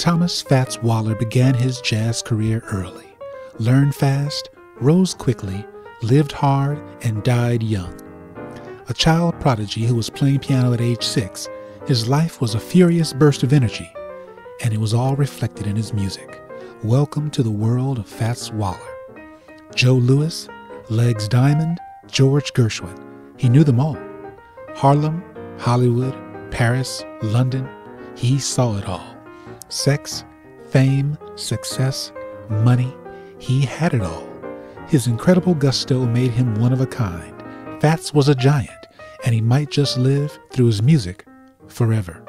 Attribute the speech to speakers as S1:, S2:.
S1: Thomas Fats Waller began his jazz career early, learned fast, rose quickly, lived hard, and died young. A child prodigy who was playing piano at age 6, his life was a furious burst of energy, and it was all reflected in his music. Welcome to the world of Fats Waller. Joe Louis, Legs Diamond, George Gershwin. He knew them all. Harlem, Hollywood, Paris, London. He saw it all. Sex, fame, success, money. He had it all. His incredible gusto made him one of a kind. Fats was a giant, and he might just live through his music forever.